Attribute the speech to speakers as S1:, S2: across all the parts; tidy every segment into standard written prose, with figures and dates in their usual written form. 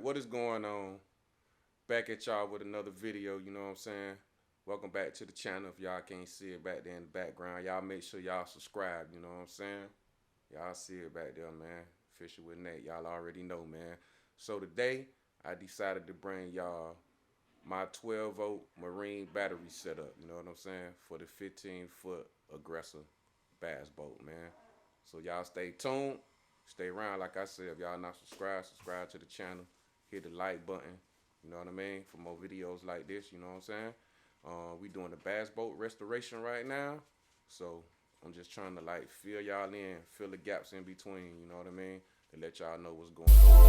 S1: What is going on? Back at y'all with another video, you know what I'm saying? Welcome back to the channel. If y'all can't see it back there in the background, y'all make sure y'all subscribe, you know what I'm saying? Y'all see it back there, man. Fishing with Nate, y'all already know, man. So today, I decided to bring y'all my 12-volt marine battery setup, you know what I'm saying? For the 15-foot Aggressor bass boat, man. So y'all stay tuned. Stay around. Like I said, if y'all not subscribed, subscribe to the channel. Hit the like button. You know what I mean? For more videos like this, you know what I'm saying? We doing the bass boat restoration right now. So I'm just trying to like fill y'all in, fill the gaps in between, you know what I mean? To let y'all know what's going on.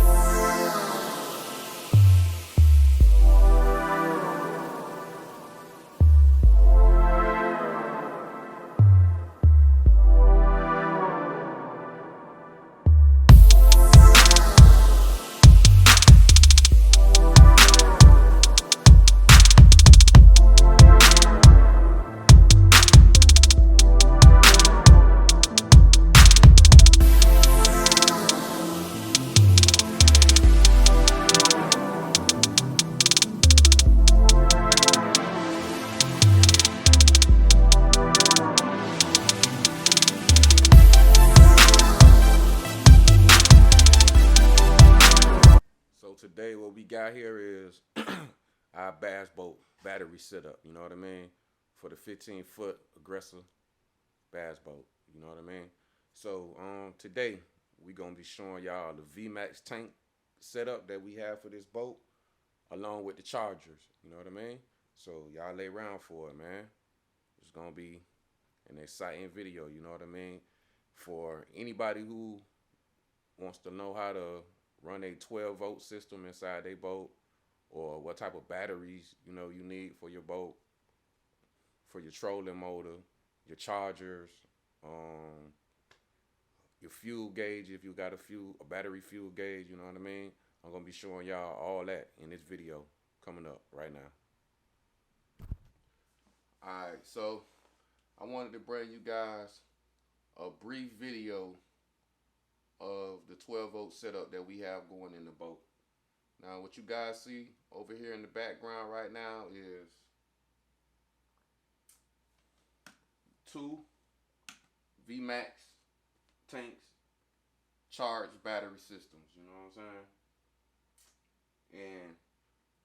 S1: So today what we got here is our bass boat battery setup, you know what I mean? For the 15-foot Aggressor bass boat, you know what I mean? So today we gonna be showing y'all the Vmax tank setup that we have for this boat, along with the chargers, you know what I mean? So y'all lay around for it, man. It's gonna be an exciting video, you know what I mean? For anybody who wants to know how to run a 12-volt system inside their boat, or what type of batteries you need for your boat, for your trolling motor, your chargers, your fuel gauge if you got a battery fuel gauge, you know what I mean? I'm gonna be showing y'all all that in this video coming up right now. Alright, so I wanted to bring you guys a brief video of the 12-volt setup that we have going in the boat. Now what you guys see over here in the background right now is two Vmax tanks charged battery systems, you know what I'm saying? And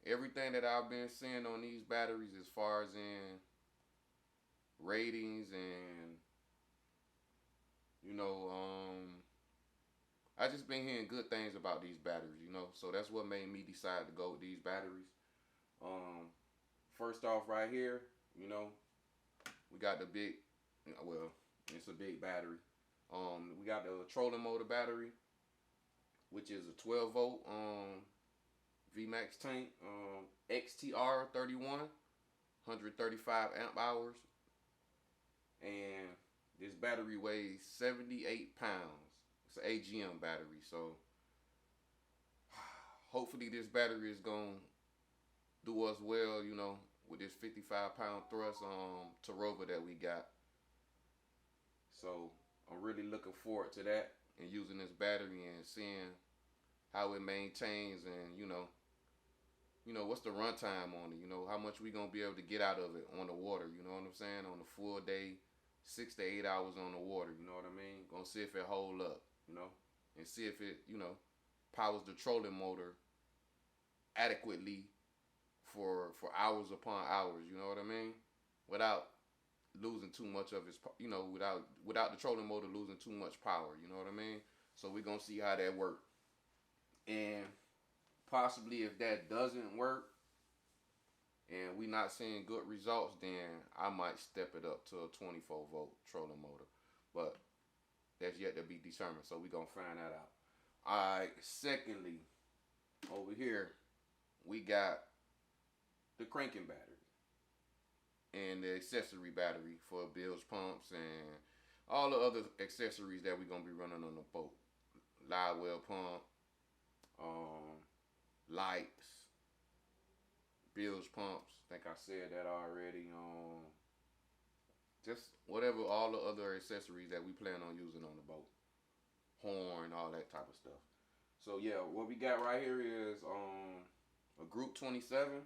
S1: everything that I've been seeing on these batteries as far as in ratings and I just been hearing good things about these batteries, so that's what made me decide to go with these batteries. First off right here, we got the big, well, it's a big battery. We got the trolling motor battery, which is a 12-volt Vmax tank, XTR31, 135 amp hours, and this battery weighs 78 pounds. It's an AGM battery, so hopefully this battery is gonna do us well, with this 55-pound thrust Tarova that we got. So I'm really looking forward to that and using this battery and seeing how it maintains and what's the runtime on it, how much we gonna be able to get out of it on the water, you know what I'm saying, on a full day, 6 to 8 hours on the water, you know what I mean? Gonna see if it hold up, and see if it, powers the trolling motor adequately for hours upon hours, you know what I mean? Without losing too much of its, without the trolling motor losing too much power, you know what I mean? So we're gonna see how that works. And possibly if that doesn't work and we not seeing good results, then I might step it up to a 24-volt trolling motor. But that's yet to be determined, so we're gonna find that out. Alright, secondly, over here we got the cranking battery and the accessory battery for bilge pumps and all the other accessories that we're gonna be running on the boat. Live well pump, lights, bilge pumps. I think I said that already. Just whatever, all the other accessories that we plan on using on the boat. Horn, all that type of stuff. So yeah, what we got right here is a Group 27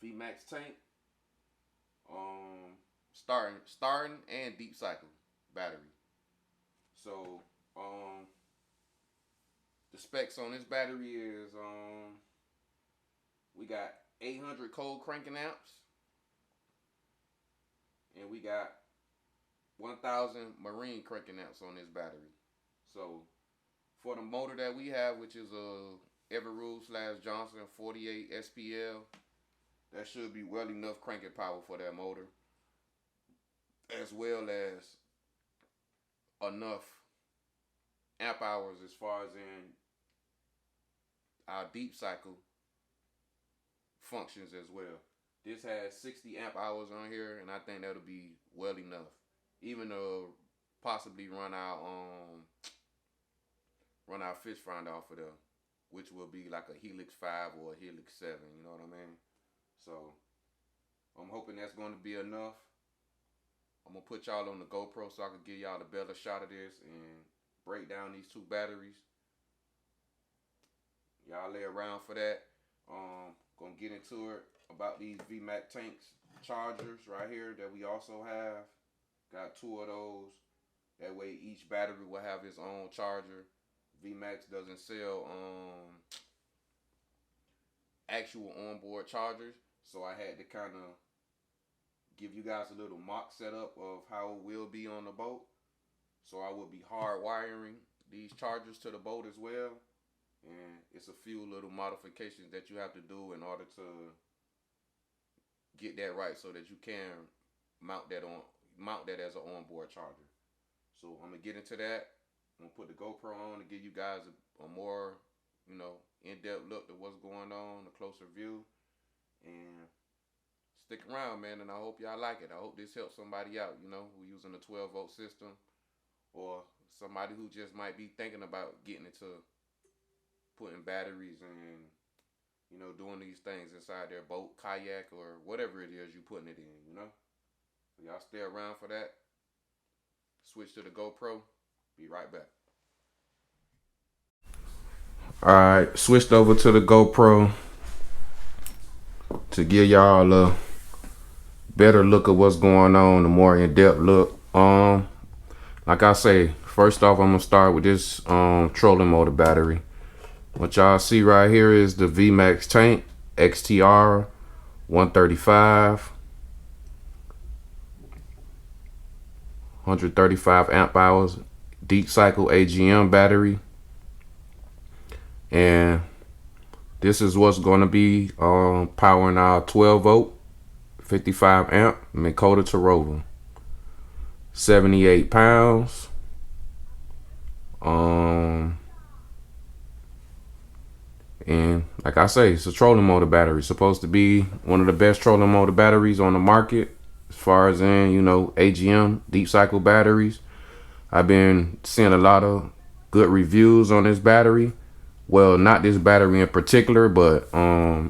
S1: VMAX tank, starting and deep cycle battery. So the specs on this battery is we got 800 cold cranking amps, and we got 1,000 marine cranking amps on this battery. So for the motor that we have, which is a Everrule/Johnson 48 SPL, that should be well enough cranking power for that motor, as well as enough amp hours as far as in our deep cycle functions as well. This has 60 amp hours on here, and I think that'll be well enough. Even though possibly run our fish finder off of there, which will be like a Helix 5 or a Helix 7, you know what I mean? So I'm hoping that's going to be enough. I'm going to put y'all on the GoPro so I can give y'all a better shot of this and break down these two batteries. Y'all lay around for that. Gonna get into it about these Vmaxtanks chargers right here that we also have. Got two of those. That way each battery will have its own charger. Vmax doesn't sell actual onboard chargers, so I had to kind of give you guys a little mock setup of how it will be on the boat. So I will be hard wiring these chargers to the boat as well, and it's a few little modifications that you have to do in order to get that right, so that you can mount that as an onboard charger. So I'm gonna get into that. I'm gonna put the GoPro on to give you guys a more, in-depth look at what's going on, a closer view, and stick around, man. And I hope y'all like it. I hope this helps somebody out, who using a 12-volt system, or somebody who just might be thinking about getting into putting batteries and doing these things inside their boat, kayak, or whatever it is you putting it in, So y'all stay around for that. Switch to the GoPro. Be right back. Alright, switched over to the GoPro to give y'all a better look at what's going on, a more in-depth look. Like I say, first off, I'm gonna start with this trolling motor battery. What y'all see right here is the Vmaxtank XTR 135, 135 amp hours, deep cycle AGM battery, and this is what's going to be powering our 12-volt 55 amp Minn to Rover, 78 pounds. And like I say, it's a trolling motor battery. It's supposed to be one of the best trolling motor batteries on the market as far as in, AGM deep cycle batteries. I've been seeing a lot of good reviews on this battery. Well, not this battery in particular, but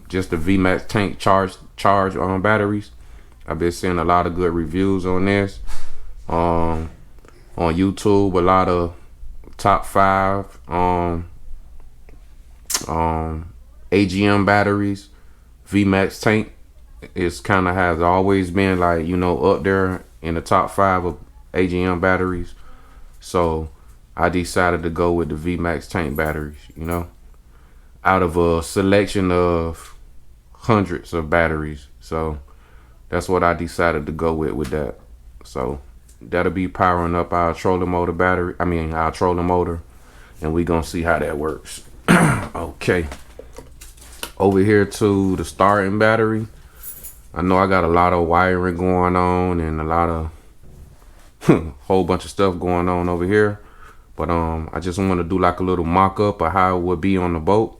S1: just the Vmaxtank charge batteries. I've been seeing a lot of good reviews on this. On YouTube, a lot of top 5 AGM batteries. Vmaxtank is kind of has always been like, up there in the top 5 of AGM batteries. So I decided to go with the Vmaxtank batteries, out of a selection of hundreds of batteries. So that's what I decided to go with that. So that'll be powering up our trolling motor battery. Our trolling motor, and we gonna see how that works. Okay, over here to the starting battery. I know I got a lot of wiring going on and a lot of whole bunch of stuff going on over here, but I just want to do like a little mock-up of how it would be on the boat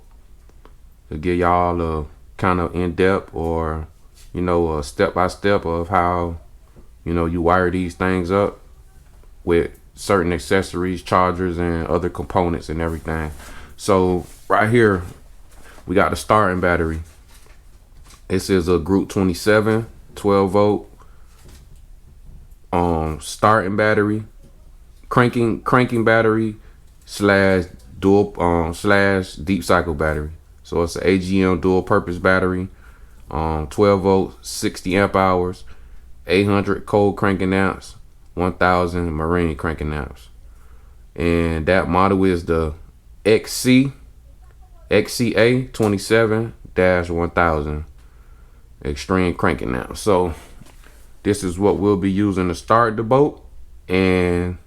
S1: to give y'all a kind of in-depth or a step-by-step of how you wire these things up with certain accessories, chargers, and other components and everything. So right here we got the starting battery. This is a Group 27 12-volt starting battery, cranking battery / dual slash deep cycle battery. So it's an AGM dual purpose battery, 12 volts, 60 amp hours, 800 cold cranking amps, 1000 marine cranking amps. And that model is the XCA 27-1000 extreme cranking amps. So this is what we'll be using to start the boat, and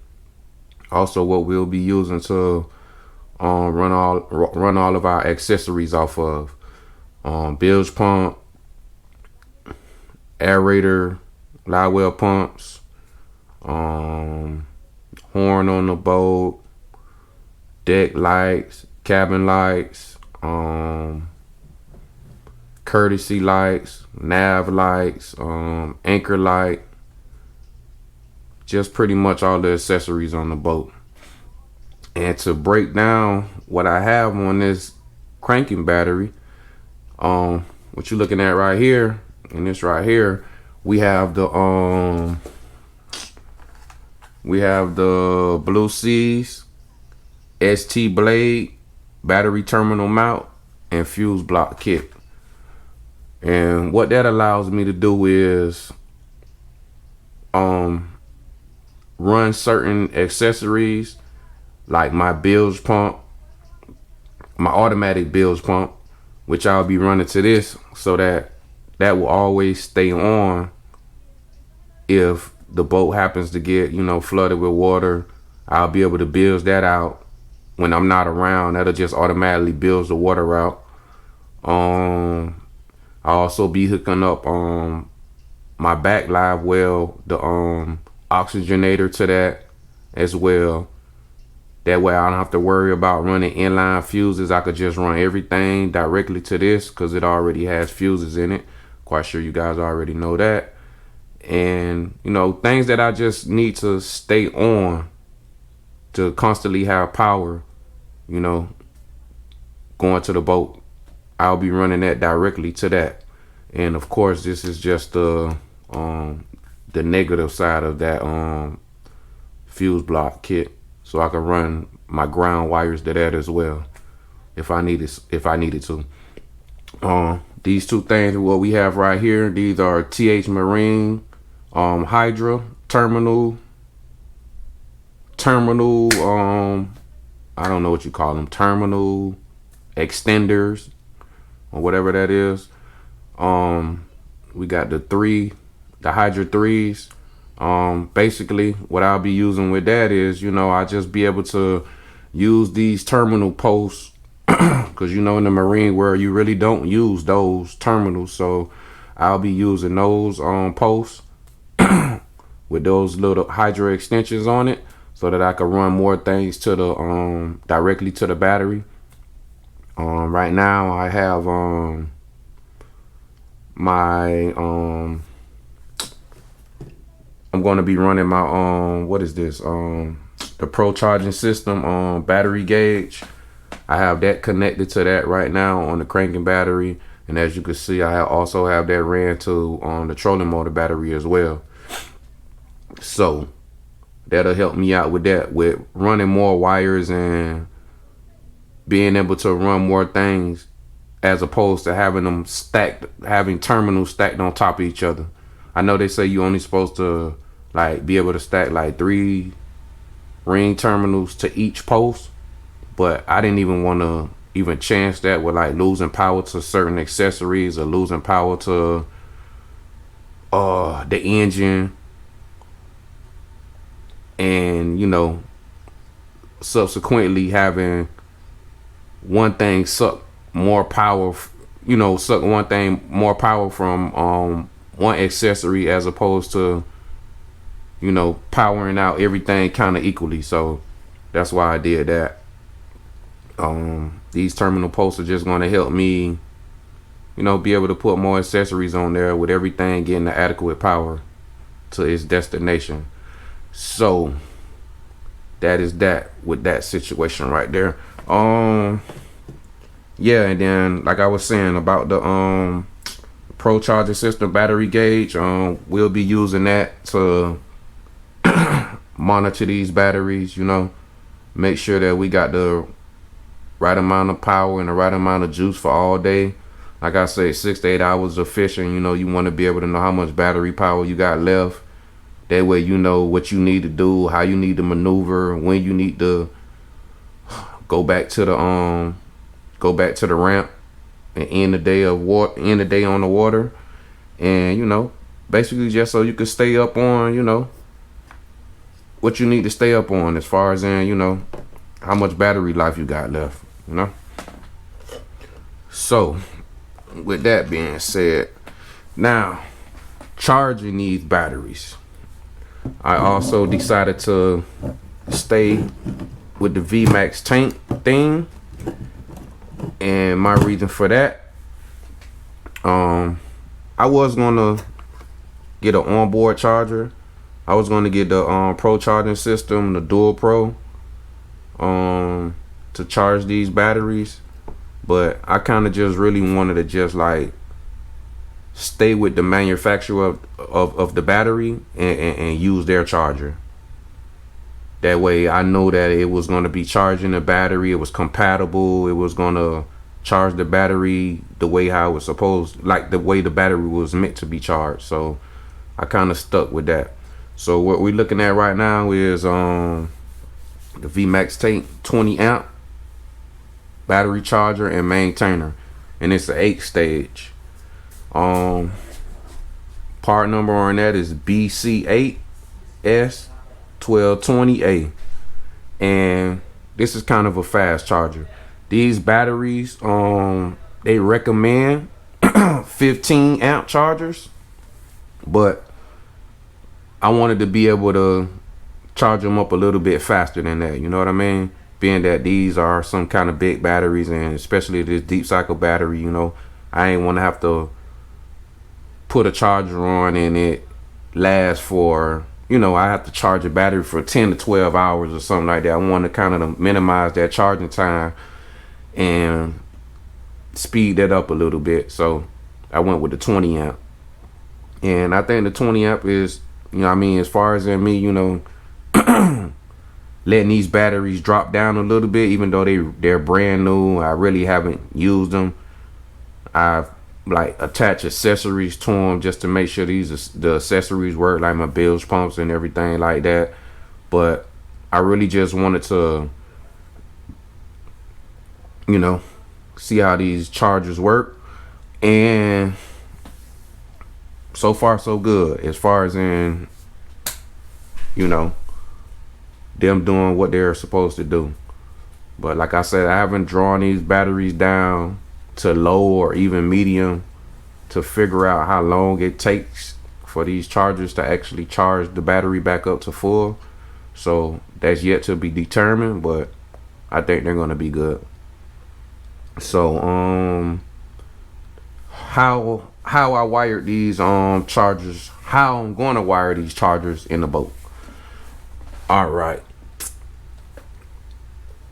S1: also what we'll be using to run all of our accessories off of. Bilge pump, aerator, live well pumps, horn on the boat, deck lights, cabin lights, courtesy lights, nav lights, anchor light, just pretty much all the accessories on the boat. And to break down what I have on this cranking battery, what you're looking at right here, and this right here, we have the Blue Seas ST blade, battery terminal mount, and fuse block kit. And what that allows me to do is run certain accessories like my bilge pump, my automatic bilge pump, which I'll be running to this, so that will always stay on if the boat happens to get, flooded with water. I'll be able to bilge that out when I'm not around. That'll just automatically bilge the water out. I'll also be hooking up my back live well, the oxygenator to that as well. That way I don't have to worry about running inline fuses. I could just run everything directly to this because it already has fuses in it. Quite sure you guys already know that. And, things that I just need to stay on to constantly have power, going to the boat. I'll be running that directly to that. And of course, this is just the negative side of that fuse block kit. So I can run my ground wires to that as well if I needed to. These two things, what we have right here, these are TH Marine Hydra terminal, I don't know what you call them, terminal extenders or whatever that is. We got the Hydra 3s. Basically what I'll be using with that is, I just be able to use these terminal posts because in the marine world you really don't use those terminals, so I'll be using those posts with those little Hydra extensions on it, so that I can run more things to the directly to the battery. Right now I have my I'm going to be running my what is this, the Pro charging system battery gauge. I have that connected to that right now on the cranking battery, and as you can see, I also have that ran to the trolling motor battery as well. So that'll help me out with that, with running more wires and being able to run more things, as opposed to having them stacked, having terminals stacked on top of each other. I know they say you only supposed to be able to stack 3 ring terminals to each post, but I didn't even want to even chance that with losing power to certain accessories or losing power to the engine, and subsequently having one thing suck more power, suck one thing more power from one accessory, as opposed to powering out everything kind of equally. So that's why I did that. These terminal posts are just going to help me be able to put more accessories on there, with everything getting the adequate power to its destination. So that is that with that situation right there. Yeah, and then like I was saying about the Pro charging system battery gauge, we'll be using that to monitor these batteries, make sure that we got the right amount of power and the right amount of juice for all day. Like I say, 6 to 8 hours of fishing. You know, you want to be able to know how much battery power you got left. That way, you know what you need to do, how you need to maneuver, when you need to go back to the ramp and end the day on the water, and you know, basically just so you can stay up on, you know, what you need to stay up on as far as in, you know, how much battery life you got left, you know. So with that being said, now charging these batteries, I also decided to stay with the Vmaxtank thing, and my reason for that, I was gonna get an onboard charger. I was gonna get the Pro charging system, the Dual Pro, to charge these batteries, but I kind of just really wanted to just like stay with the manufacturer of the battery and use their charger. That way I know that it was going to be charging the battery, it was compatible, it was going to charge the battery the way how it was supposed, like the way the battery was meant to be charged. So I kind of stuck with that. So what we're looking at right now is the Vmaxtank 20 amp battery charger and maintainer, and it's an 8-stage. Part number on that is BC8S1220A, and this is kind of a fast charger. These batteries, they recommend 15 amp chargers, but I wanted to be able to charge them up a little bit faster than that, you know what I mean? Being that these are some kind of big batteries, and especially this deep cycle battery, you know, I ain't want to have to put a charger on and it lasts for, you know, I have to charge a battery for 10 to 12 hours or something like that. I want to kind of minimize that charging time and speed that up a little bit. So I went with the 20 amp. And I think the 20 amp is, you know what I mean, as far as in me, you know, letting these batteries drop down a little bit, even though they're brand new. I really haven't used them. I've like attach accessories to them just to make sure the accessories work, like my bilge pumps and everything like that. But I really just wanted to, you know, see how these chargers work, and so far so good as far as in, you know, them doing what they're supposed to do. But like I said, I haven't drawn these batteries down to low or even medium to figure out how long it takes for these chargers to actually charge the battery back up to full. So that's yet to be determined, but I think they're gonna be good. So how I wired these chargers, how I'm gonna wire these chargers in the boat. All right,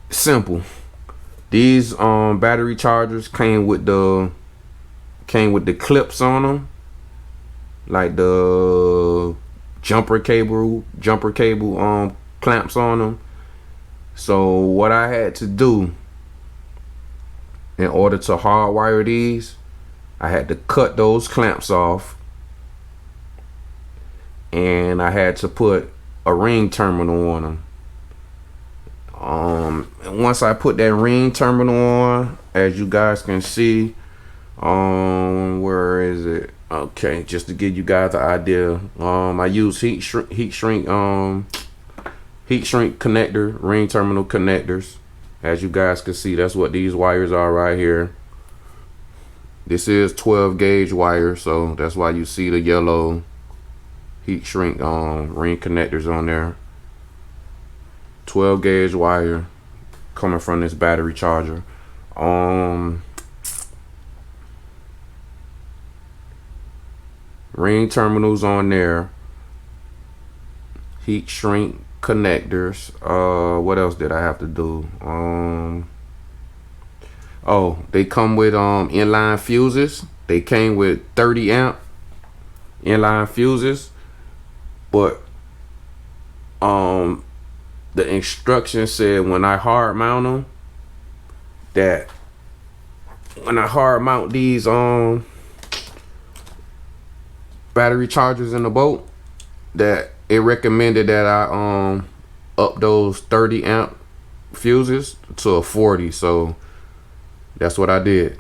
S1: simple. These battery chargers came with the clips on them, like the jumper cable clamps on them. So what I had to do in order to hardwire these, I had to cut those clamps off, and I had to put a ring terminal on them. Once I put that ring terminal on, as you guys can see, where is it? Okay, just to give you guys an idea, I use heat shrink connector, ring terminal connectors. As you guys can see, that's what these wires are right here. This is 12 gauge wire, so that's why you see the yellow heat shrink ring connectors on there. 12 gauge wire coming from this battery charger. Ring terminals on there, heat shrink connectors. What else did I have to do? Oh, they come with inline fuses. They came with 30 amp inline fuses, but the instructions said when I hard mount them, that when I hard mount these battery chargers in the boat, that it recommended that I up those 30 amp fuses to a 40. So that's what I did.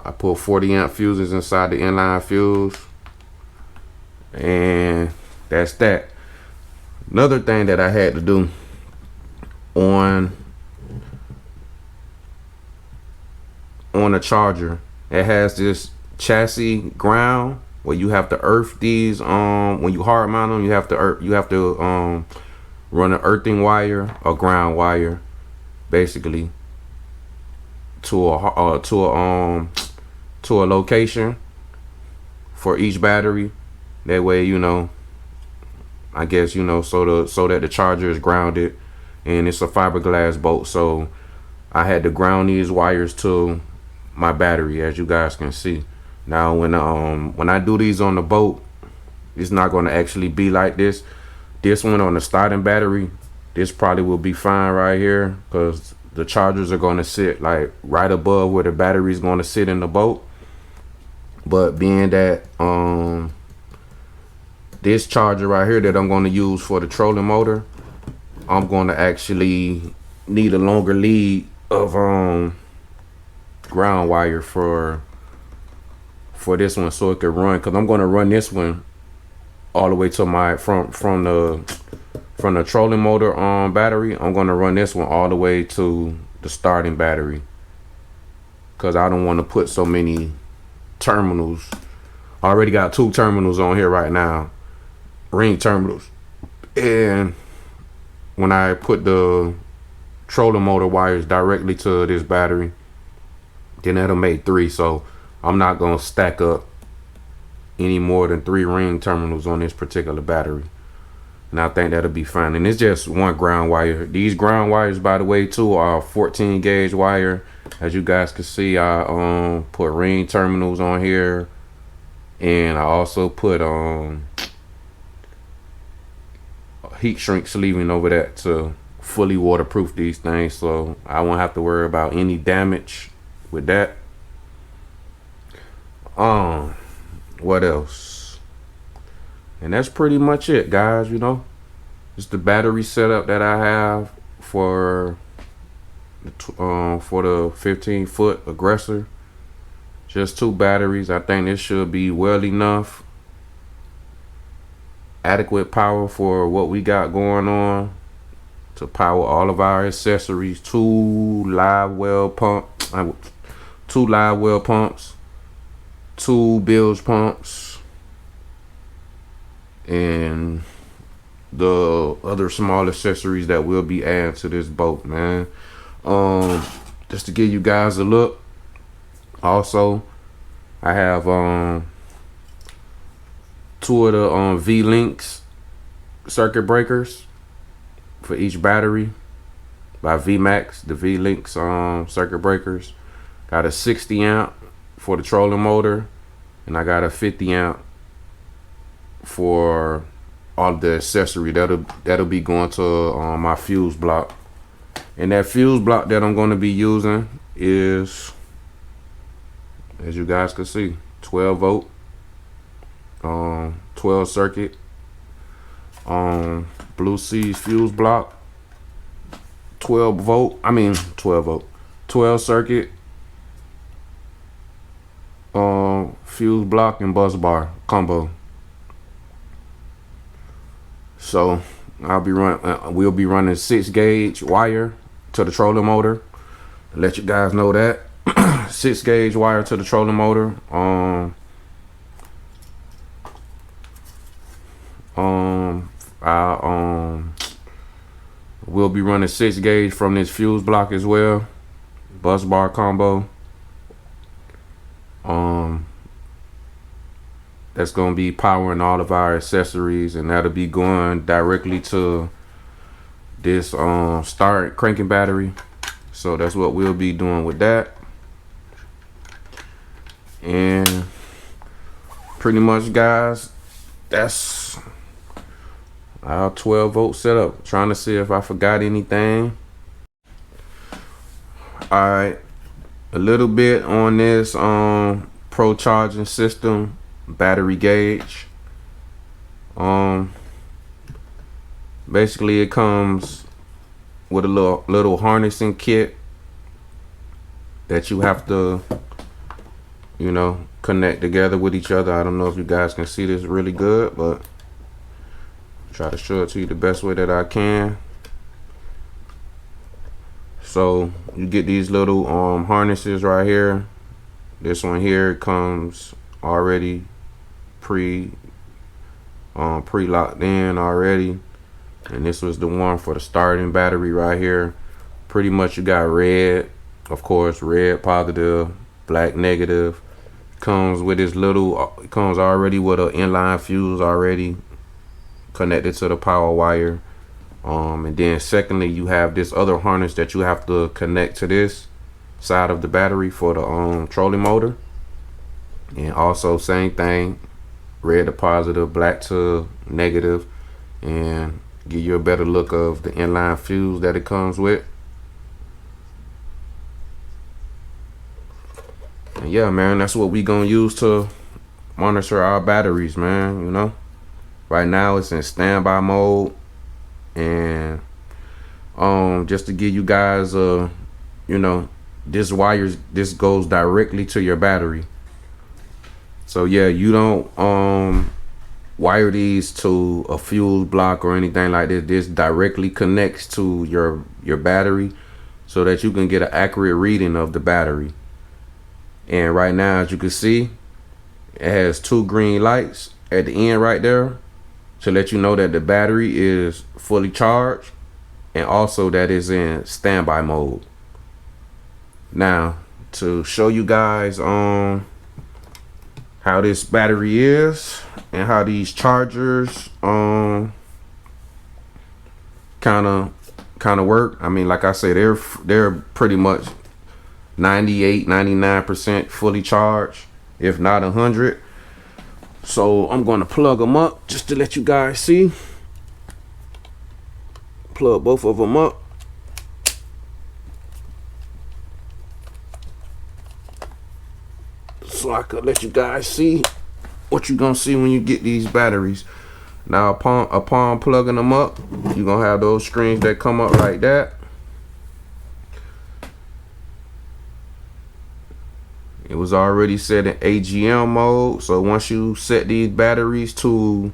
S1: I put 40 amp fuses inside the inline fuse, and that's that. Another thing that I had to do on a charger, it has this chassis ground where you have to earth these. When you hard mount them, you have to run an earthing wire or ground wire, basically, to a location for each battery. That way, you know, I guess, you know, so that the charger is grounded, and it's a fiberglass boat. So I had to ground these wires to my battery, as you guys can see. Now when I do these on the boat, it's not going to actually be like this. This one on the starting battery, this probably will be fine right here, because the chargers are going to sit like right above where the battery is going to sit in the boat. But being that this charger right here that I'm going to use for the trolling motor, I'm going to actually need a longer lead of ground wire for this one, so it could run, because I'm going to run this one all the way to my from the trolling motor battery. I'm going to run this one all the way to the starting battery, because I don't want to put so many terminals. I already got 2 terminals on here right now, ring terminals, and when I put the trolling motor wires directly to this battery, then that'll make 3. So I'm not gonna stack up any more than 3 ring terminals on this particular battery, and I think that'll be fine. And it's just one ground wire. These ground wires, by the way, too, are 14 gauge wire. As you guys can see, I put ring terminals on here, and I also put heat shrink sleeving over that to fully waterproof these things, so I won't have to worry about any damage with that. What else? And that's pretty much it, guys. You know, it's the battery setup that I have for the 15-foot Aggressor. Just 2 batteries. I think this should be well enough, adequate power for what we got going on, to power all of our accessories. 2 live well pumps, 2 bilge pumps, and the other small accessories that we'll be adding to this boat, man. Just to give you guys a look. Also, I have 2 of the V-Links circuit breakers for each battery by Vmax. The V-Links circuit breakers. Got a 60 amp for the trolling motor, and I got a 50 amp for all of the accessory that'll be going to my fuse block. And that fuse block that I'm going to be using is, as you guys can see, 12 volt, 12 circuit, Blue Seas fuse block, 12 circuit, fuse block and bus bar combo. So we'll be running 6 gauge wire to the trolling motor. Let you guys know that 6 gauge wire to the trolling motor. We'll be running 6 gauge from this fuse block as well. Bus bar combo. That's gonna be powering all of our accessories, and that'll be going directly to this start cranking battery. So that's what we'll be doing with that. And pretty much, guys, that's our 12 volt setup. Trying to see if I forgot anything. All right, a little bit on this pro charging system battery gauge. Um, Basically it comes with a little harnessing kit that you have to, you know, connect together with each other. I don't know if you guys can see this really good, but try to show it to you the best way that I can. So you get these little harnesses right here. This one here comes already pre-locked in already, and this was the one for the starting battery right here. Pretty much you got red, of course, red positive, black negative. Comes with this little, it comes already with an inline fuse already connected to the power wire. And then secondly, you have this other harness that you have to connect to this side of the battery for the trolling motor. And also same thing, red to positive, black to negative, and give you a better look of the inline fuse that it comes with. And yeah, man, that's what we gonna use to monitor our batteries, man. You know, right now it's in standby mode, and just to give you guys you know, this goes directly to your battery. So yeah, you don't wire these to a fuse block or anything like this. This directly connects to your battery so that you can get an accurate reading of the battery. And right now, as you can see, it has 2 green lights at the end right there to let you know that the battery is fully charged, and also that it's in standby mode. Now, to show you guys how this battery is and how these chargers kind of work. I mean, like I said, they're pretty much 98-99% fully charged, if not 100. So I'm going to plug them up just to let you guys see. Plug both of them up. So I could let you guys see what you're gonna see when you get these batteries. Now upon plugging them up, you're gonna have those screens that come up like that. It was already set in AGM mode, so once you set these batteries to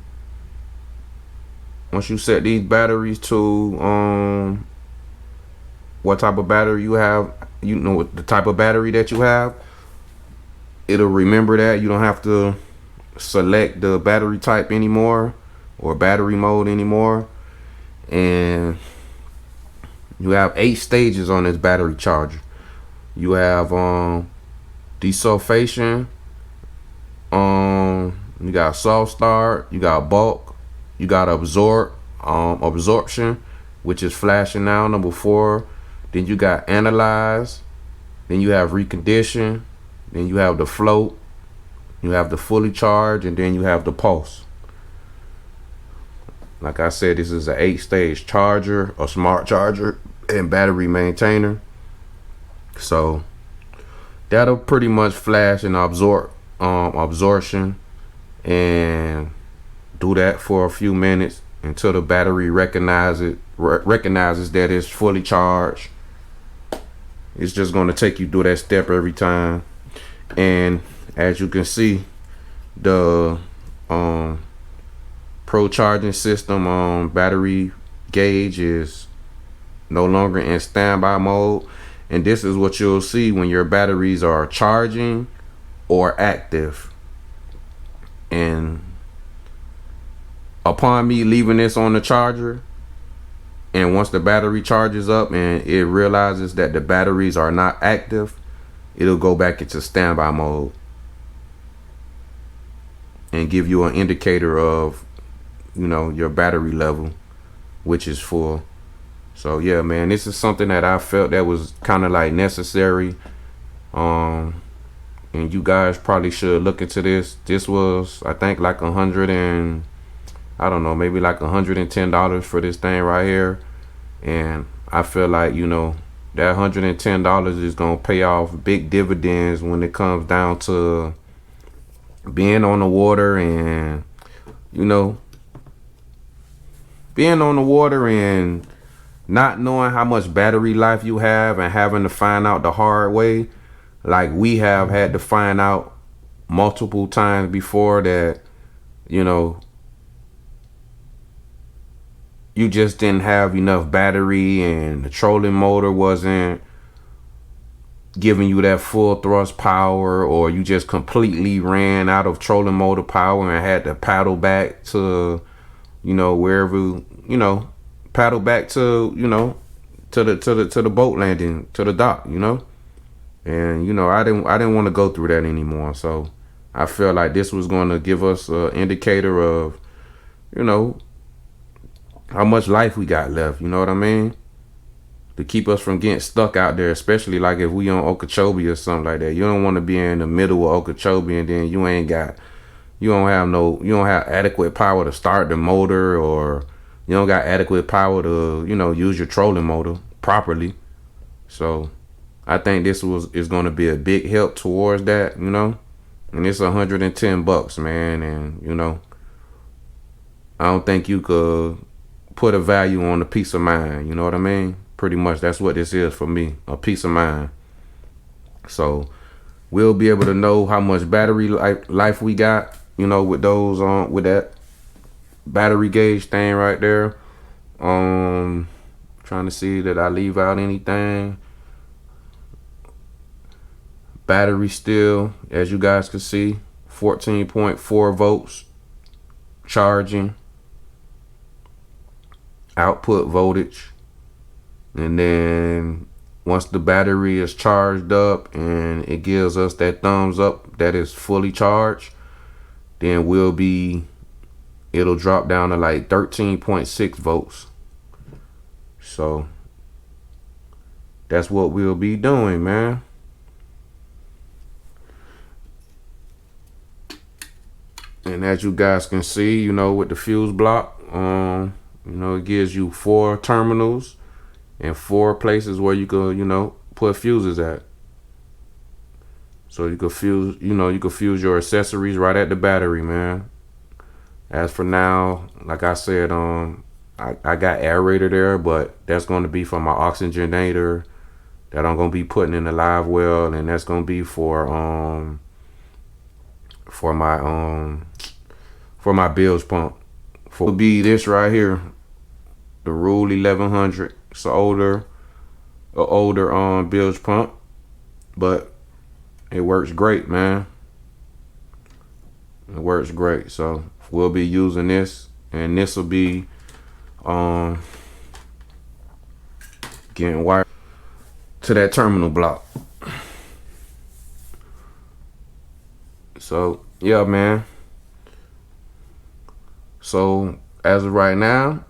S1: what type of battery you have, you know the type of battery that you have, it'll remember that. You don't have to select the battery type anymore or battery mode anymore. And you have 8 stages on this battery charger. You have desulfation, you got soft start, you got bulk, you got absorption, which is flashing now, number 4. Then you got analyze, then you have recondition, then you have the float, you have the fully charged, and then you have the pulse. Like I said, this is an 8-stage charger, a smart charger, and battery maintainer. So that'll pretty much flash and absorption, and do that for a few minutes until the battery recognizes that it's fully charged. It's just going to take you through that step every time. And as you can see, the pro charging system battery gauge is no longer in standby mode. And this is what you'll see when your batteries are charging or active. And upon me leaving this on the charger, and once the battery charges up and it realizes that the batteries are not active, it'll go back into standby mode and give you an indicator of, you know, your battery level, which is full. So yeah, man, this is something that I felt that was kind of like necessary. And you guys probably should look into this. This was, I think, like maybe like $110 for this thing right here. And I feel like, you know, that $110 is gonna pay off big dividends when it comes down to being on the water and you know being on the water and not knowing how much battery life you have and having to find out the hard way, like we have had to find out multiple times before that, you know, you just didn't have enough battery and the trolling motor wasn't giving you that full thrust power, or you just completely ran out of trolling motor power and had to paddle back to, wherever, paddle back to, to the boat landing, to the dock, and I didn't want to go through that anymore. So I felt like this was going to give us an indicator of, how much life we got left. You know what I mean? To keep us from getting stuck out there, especially like if we on Okeechobee or something like that. You don't want to be in the middle of Okeechobee and then you don't have adequate power to start the motor, or you don't got adequate power to, use your trolling motor properly. So I think this is going to be a big help towards that, and it's $110, man. And, I don't think you could put a value on a peace of mind. You know what I mean? Pretty much that's what this is for me, a peace of mind. So we'll be able to know how much battery life we got, with those with that battery gauge thing right there. Trying to see that I leave out anything. Battery still, as you guys can see, 14.4 volts charging. Output voltage. And then once the battery is charged up and it gives us that thumbs up that is fully charged, then it'll drop down to like 13.6 volts. So that's what we'll be doing, man. And as you guys can see, with the fuse block, it gives you 4 terminals and 4 places where you could, put fuses at. So you could fuse, your accessories right at the battery, man. As for now, like I said, I got aerator there, but that's going to be for my oxygenator that I'm going to be putting in the live well, and that's going to be for my bilge pump. Will be this right here, the Rule 1100. It's an older bilge pump, but it works great, man. It works great. So we'll be using this, and this will be getting wired to that terminal block. So yeah, man. So as of right now,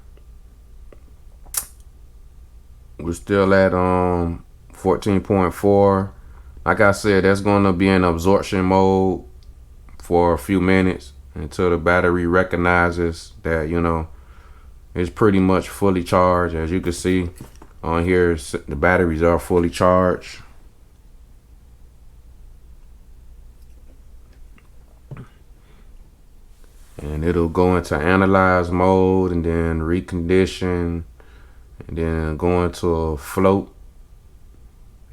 S1: we're still at 14.4. Like I said, that's gonna be in absorption mode for a few minutes until the battery recognizes that it's pretty much fully charged. As you can see on here, the batteries are fully charged. And it'll go into analyze mode and then recondition and then go into a float,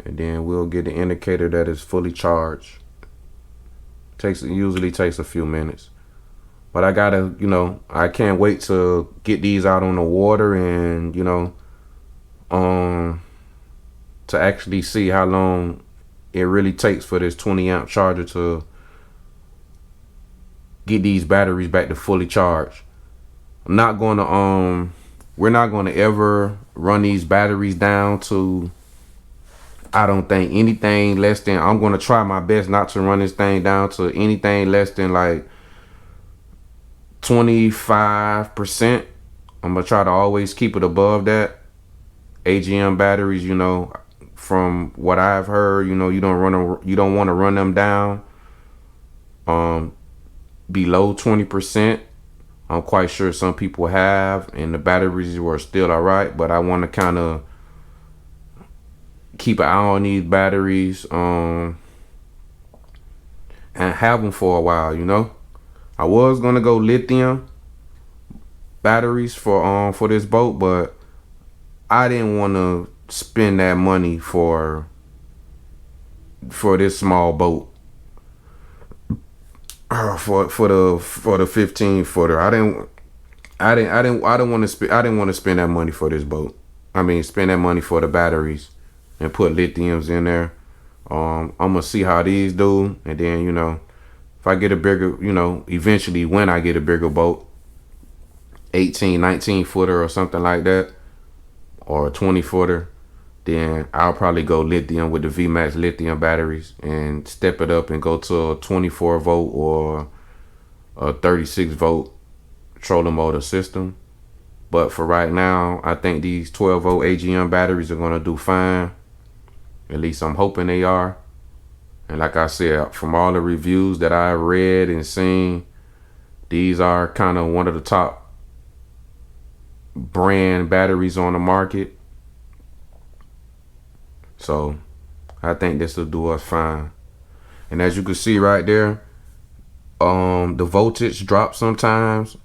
S1: and then we'll get the indicator that is fully charged. Usually takes a few minutes, but I gotta, I can't wait to get these out on the water and to actually see how long it really takes for this 20 amp charger to get these batteries back to fully charged. We're not gonna ever run these batteries down to, I don't think, anything less than, I'm gonna try my best not to run this thing down to anything less than like 25%. I'm gonna try to always keep it above that. AGM batteries, from what I've heard, you don't want to run them down below 20%. I'm quite sure some people have, and the batteries were still all right, but I want to kind of keep an eye on these batteries, and have them for a while, you know. I was gonna go lithium batteries for this boat, but I didn't want to spend that money for this small boat. For the 15 footer, I didn't want to spend that money for this boat. I mean, spend that money for the batteries and put lithiums in there. I'm gonna see how these do, and then, you know, if I get a bigger, you know, eventually when I get a bigger boat, 18, 19 footer or something like that, or a 20 footer, then I'll probably go lithium with the Vmax lithium batteries and step it up and go to a 24 volt or a 36 volt trolling motor system. But for right now, I think these 12 volt AGM batteries are gonna do fine. At least I'm hoping they are. And like I said, from all the reviews that I read and seen, these are kind of one of the top brand batteries on the market. So I think this will do us fine. And as you can see right there, the voltage drops sometimes,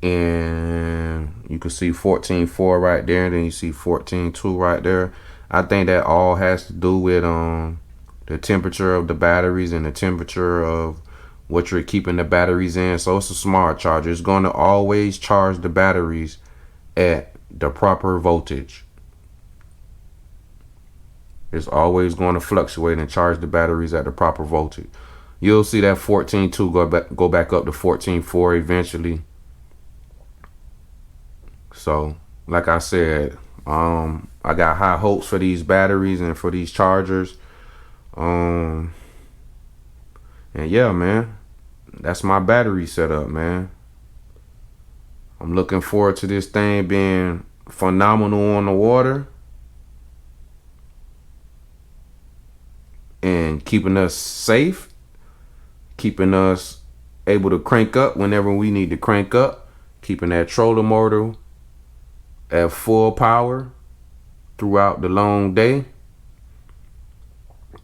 S1: and you can see 14.4 right there, and then you see 14.2 right there. I think that all has to do with the temperature of the batteries and the temperature of what you're keeping the batteries in. So it's a smart charger. It's going to always charge the batteries at the proper voltage. It's always going to fluctuate and charge the batteries at the proper voltage. You'll see that 14.2 go back up to 14.4 eventually. So, like I said, I got high hopes for these batteries and for these chargers. And yeah, man, that's my battery setup, man. I'm looking forward to this thing being phenomenal on the water and keeping us safe, keeping us able to crank up whenever we need to crank up, keeping that trolling motor at full power throughout the long day.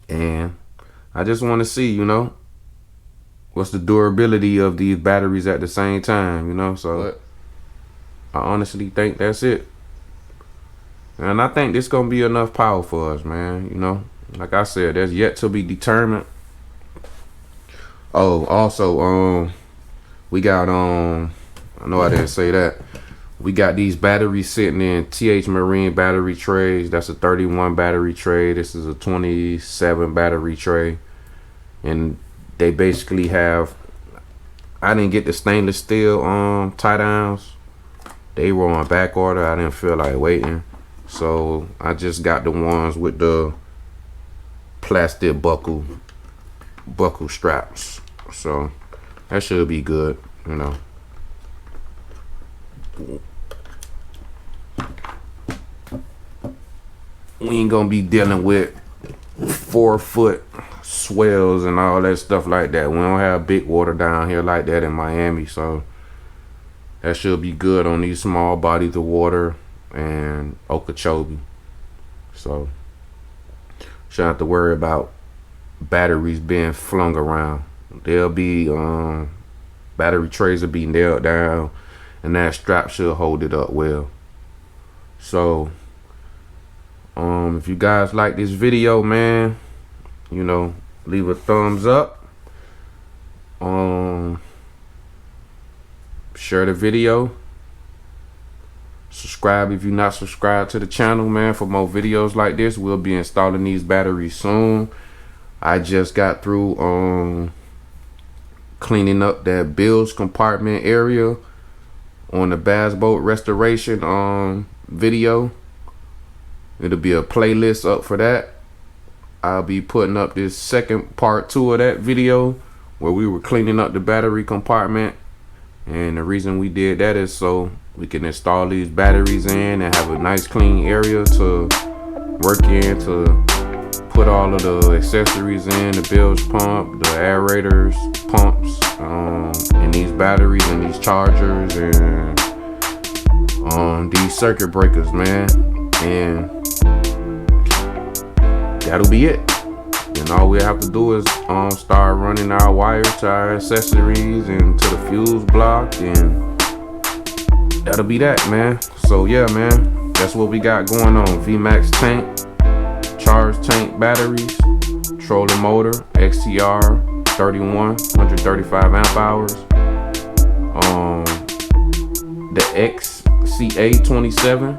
S1: And I just want to see, you know, what's the durability of these batteries at the same time, you know. So I honestly think that's it. And I think this gonna be enough power for us, man. You know, like I said, there's yet to be determined. Oh, also, we got I know I didn't say that. We got these batteries sitting in TH Marine battery trays. That's a 31 battery tray. This is a 27 battery tray. And they basically have, I didn't get the stainless steel tie downs. They were on back order. I didn't feel like waiting. So I just got the ones with the plastic buckle straps. So that should be good, you know. We ain't gonna be dealing with 4-foot swells and all that stuff like that. We don't have big water down here like that in Miami, so that should be good on these small bodies of water and Okeechobee. So shouldn't have to worry about batteries being flung around. They'll be battery trays will be nailed down, and that strap should hold it up well. So if you guys like this video, man, you know, leave a thumbs up. Share the video. Subscribe if you're not subscribed to the channel, man, for more videos like this. We'll be installing these batteries soon. I just got through cleaning up that bilge compartment area on the bass boat restoration video. It'll be a playlist up for that. I'll be putting up this second part 2 of that video where we were cleaning up the battery compartment. And the reason we did that is so we can install these batteries in and have a nice clean area to work in, to put all of the accessories in, the bilge pump, the aerators, pumps, and these batteries and these chargers and these circuit breakers, man. And that'll be it. And all we have to do is start running our wire to our accessories and to the fuse block, and that'll be that, man. So yeah, man, that's what we got going on. Vmax tank, charged tank batteries, trolling motor, XTR 31, 135 amp hours. The XCA 27,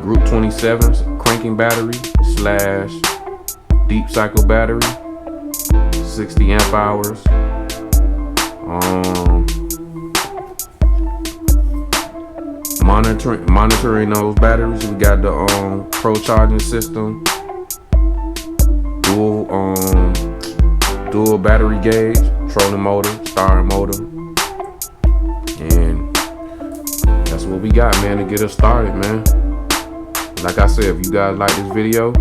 S1: group 27 cranking battery / deep cycle battery, 60 amp hours. Monitoring those batteries, we got the pro charging system, dual battery gauge, trolling motor, starring motor, and that's what we got, man, to get us started, man. Like I said, if you guys like this video,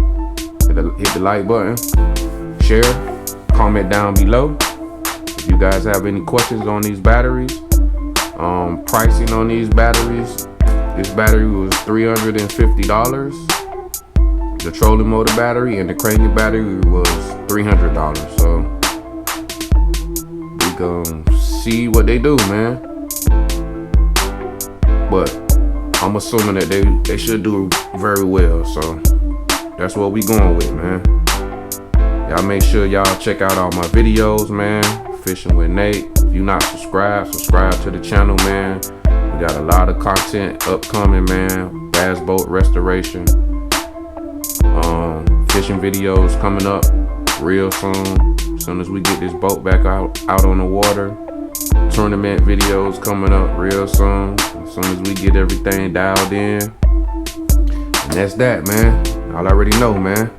S1: hit the like button, share, comment down below. If you guys have any questions on these batteries, pricing on these batteries, this battery was $350. The trolling motor battery and the cranking battery was $300. So we gonna see what they do, man. But I'm assuming that they should do very well. So that's what we going with, man. Y'all make sure y'all check out all my videos, man. Fishing with Nate. If you're not subscribed, subscribe to the channel, man. We got a lot of content upcoming, man. Bass boat restoration, fishing videos coming up real soon. As soon as we get this boat back out on the water. Tournament videos coming up real soon. As soon as we get everything dialed in. And that's that, man. Y'all already know, man.